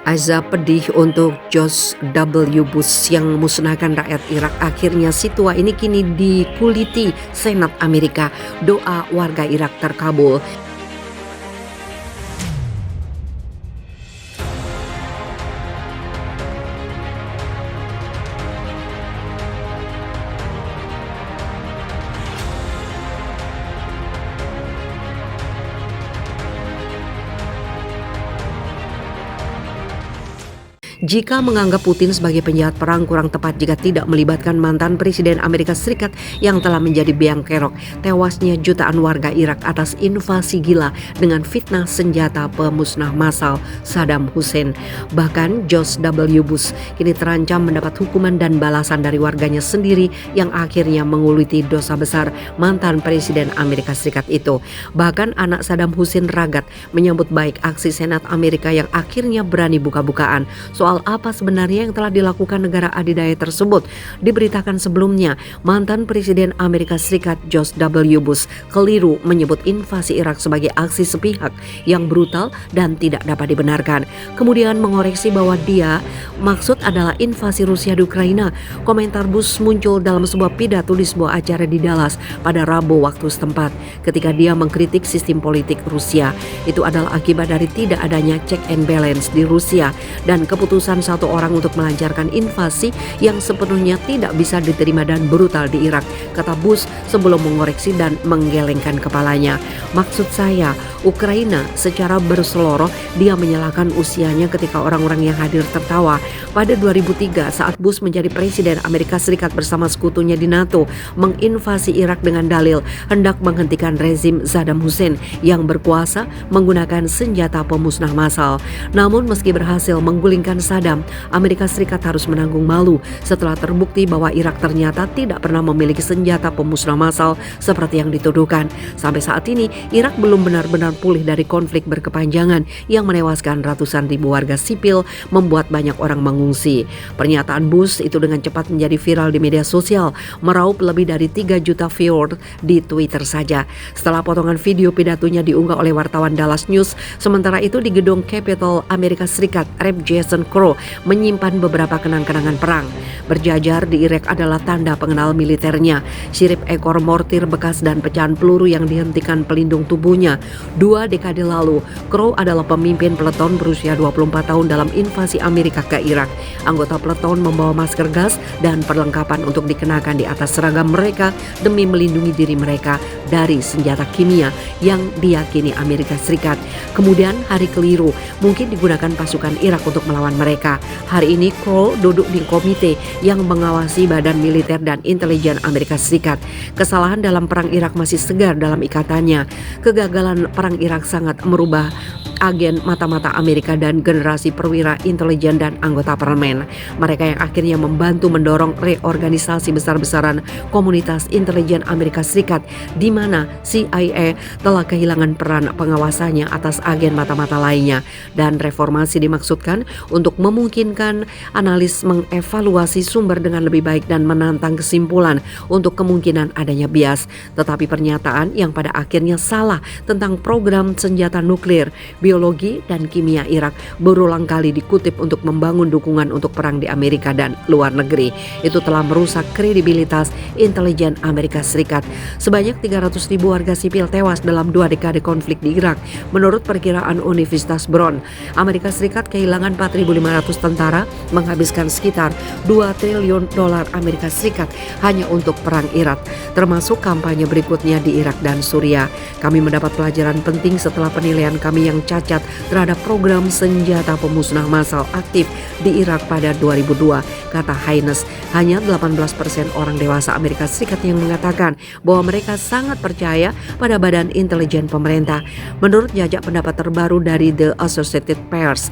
Azab pedih untuk George W. Bush yang musnahkan rakyat Irak. Akhirnya si tua ini kini dikuliti Senat Amerika. Doa warga Irak terkabul. Jika menganggap Putin sebagai penjahat perang kurang tepat jika tidak melibatkan mantan Presiden Amerika Serikat yang telah menjadi biang kerok tewasnya jutaan warga Irak atas invasi gila dengan fitnah senjata pemusnah massal Saddam Hussein. Bahkan George W. Bush kini terancam mendapat hukuman dan balasan dari warganya sendiri yang akhirnya menguliti dosa besar mantan Presiden Amerika Serikat itu. Bahkan anak Saddam Hussein Ragat menyambut baik aksi Senat Amerika yang akhirnya berani buka-bukaan soal apa sebenarnya yang telah dilakukan negara adidaya tersebut. Diberitakan sebelumnya, mantan Presiden Amerika Serikat George W. Bush keliru menyebut invasi Irak sebagai aksi sepihak yang brutal dan tidak dapat dibenarkan. Kemudian mengoreksi bahwa dia maksud adalah invasi Rusia di Ukraina. Komentar Bush muncul dalam sebuah pidato di sebuah acara di Dallas pada Rabu waktu setempat ketika dia mengkritik sistem politik Rusia. Itu adalah akibat dari tidak adanya check and balance di Rusia dan keputusan satu orang untuk melancarkan invasi yang sepenuhnya tidak bisa diterima dan brutal di Irak, kata Bush sebelum mengoreksi dan menggelengkan kepalanya. Maksud saya, Ukraina secara berseloroh dia menyalahkan usianya ketika orang-orang yang hadir tertawa. Pada 2003 saat Bush menjadi Presiden Amerika Serikat bersama sekutunya di NATO menginvasi Irak dengan dalil hendak menghentikan rezim Saddam Hussein yang berkuasa menggunakan senjata pemusnah massal. Namun meski berhasil menggulingkan Saddam, Amerika Serikat harus menanggung malu setelah terbukti bahwa Irak ternyata tidak pernah memiliki senjata pemusnah massal seperti yang dituduhkan. Sampai saat ini, Irak belum benar-benar pulih dari konflik berkepanjangan yang menewaskan ratusan ribu warga sipil, membuat banyak orang mengungsi. Pernyataan Bush itu dengan cepat menjadi viral di media sosial, meraup lebih dari 3 juta viewer di Twitter saja. Setelah potongan video pidatonya diunggah oleh wartawan Dallas News, sementara itu di gedung Capitol Amerika Serikat, Rep Jason Crow menyimpan beberapa kenang-kenangan perang. Berjajar di Irak adalah tanda pengenal militernya, sirip ekor mortir bekas dan pecahan peluru yang dihentikan pelindung tubuhnya. 2 dekade lalu, Crow adalah pemimpin peleton berusia 24 tahun dalam invasi Amerika ke Irak. Anggota peleton membawa masker gas dan perlengkapan untuk dikenakan di atas seragam mereka demi melindungi diri mereka dari senjata kimia yang diyakini Amerika Serikat. Kemudian hari keliru mungkin digunakan pasukan Irak untuk melawan mereka. Hari ini Crow duduk di komite yang mengawasi badan militer dan intelijen Amerika Serikat. Kesalahan dalam perang Irak masih segar dalam ikatannya. Kegagalan perang Irak sangat merubah agen mata-mata Amerika dan generasi perwira intelijen dan anggota parlemen. Mereka yang akhirnya membantu mendorong reorganisasi besar-besaran komunitas intelijen Amerika Serikat di mana CIA telah kehilangan peran pengawasannya atas agen mata-mata lainnya. Dan reformasi dimaksudkan untuk memungkinkan analis mengevaluasi sumber dengan lebih baik dan menantang kesimpulan untuk kemungkinan adanya bias. Tetapi pernyataan yang pada akhirnya salah tentang program senjata nuklir, biologi, dan kimia Irak berulang kali dikutip untuk membangun dukungan untuk perang di Amerika dan luar negeri. Itu telah merusak kredibilitas intelijen Amerika Serikat. Sebanyak 300.000 warga sipil tewas dalam 2 dekade konflik di Irak. Menurut perkiraan Universitas Brown, Amerika Serikat kehilangan 4.500 tentara, menghabiskan sekitar 2 triliun dolar Amerika Serikat hanya untuk perang Irak, termasuk kampanye berikutnya di Irak dan Suriah. Kami mendapat pelajaran penting setelah penilaian kami yang cacat terhadap program senjata pemusnah massal aktif di Irak pada 2002, kata Haynes. Hanya 18% orang dewasa Amerika Serikat yang mengatakan bahwa mereka sangat percaya pada badan intelijen pemerintah. Menurut jajak pendapat terbaru dari The Associated Press,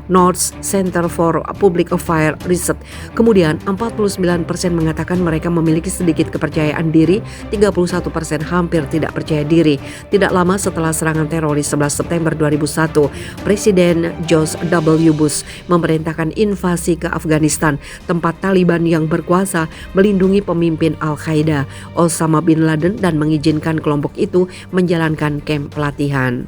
North Center for Public Affairs Research. Kemudian 49% mengatakan mereka memiliki sedikit kepercayaan diri, 31% hampir tidak percaya diri. Tidak lama setelah serangan teroris 11 September 2001, Presiden George W. Bush memerintahkan invasi ke Afghanistan, tempat Taliban yang berkuasa melindungi pemimpin Al-Qaeda, Osama bin Laden, dan mengizinkan kelompok itu menjalankan kamp pelatihan.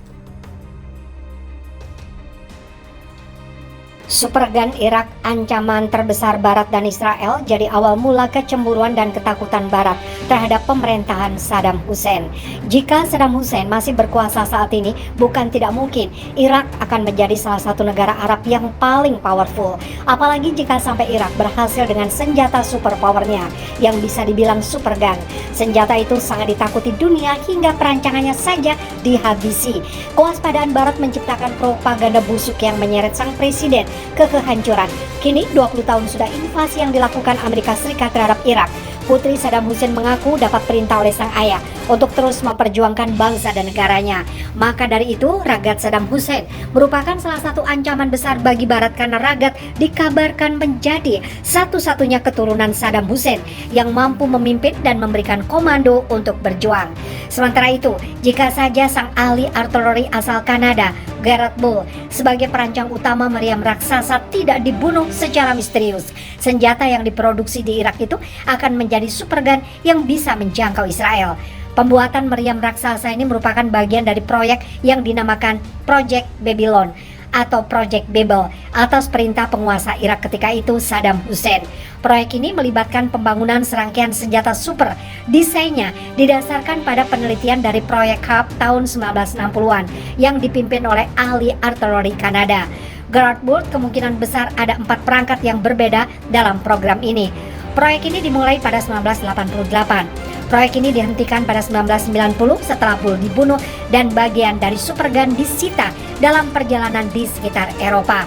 Supergun Irak, ancaman terbesar Barat dan Israel, jadi awal mula kecemburuan dan ketakutan Barat terhadap pemerintahan Saddam Hussein. Jika Saddam Hussein masih berkuasa saat ini, bukan tidak mungkin Irak akan menjadi salah satu negara Arab yang paling powerful. Apalagi jika sampai Irak berhasil dengan senjata superpowernya yang bisa dibilang supergun. Senjata itu sangat ditakuti dunia hingga perancangannya saja dihabisi. Kewaspadaan Barat menciptakan propaganda busuk yang menyeret sang presiden ke kehancuran. Kini 20 tahun sudah invasi yang dilakukan Amerika Serikat terhadap Irak. Putri Saddam Hussein mengaku dapat perintah oleh sang ayah untuk terus memperjuangkan bangsa dan negaranya. Maka dari itu, Ragat Saddam Hussein merupakan salah satu ancaman besar bagi Barat karena Ragat dikabarkan menjadi satu-satunya keturunan Saddam Hussein yang mampu memimpin dan memberikan komando untuk berjuang. Sementara itu, jika saja sang ahli artileri asal Kanada, Garrett Bull, sebagai perancang utama meriam raksasa tidak dibunuh secara misterius, senjata yang diproduksi di Irak itu akan menjadi supergun yang bisa menjangkau Israel. Pembuatan meriam raksasa ini merupakan bagian dari proyek yang dinamakan Project Babylon atau Project Babel atas perintah penguasa Irak ketika itu, Saddam Hussein. Proyek ini melibatkan pembangunan serangkaian senjata super. Desainnya didasarkan pada penelitian dari proyek HAP tahun 1960-an yang dipimpin oleh ahli artileri Kanada. Garrett Bull kemungkinan besar ada 4 perangkat yang berbeda dalam program ini. Proyek ini dimulai pada 1988. Proyek ini dihentikan pada 1990 setelah Bull dibunuh dan bagian dari supergun disita dalam perjalanan di sekitar Eropa.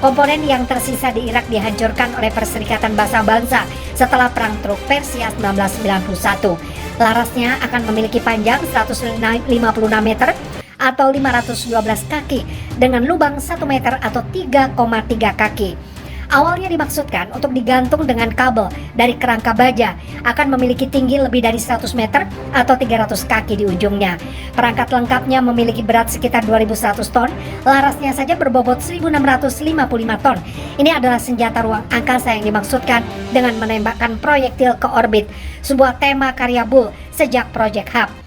Komponen yang tersisa di Irak dihancurkan oleh Perserikatan Bangsa-Bangsa setelah Perang Teluk Persia 1991. Larasnya akan memiliki panjang 156 meter atau 512 kaki dengan lubang 1 meter atau 3,3 kaki. Awalnya dimaksudkan untuk digantung dengan kabel dari kerangka baja, akan memiliki tinggi lebih dari 100 meter atau 300 kaki di ujungnya. Perangkat lengkapnya memiliki berat sekitar 2.100 ton, larasnya saja berbobot 1.655 ton. Ini adalah senjata ruang angkasa yang dimaksudkan dengan menembakkan proyektil ke orbit, sebuah tema karya Bull sejak Project HAP.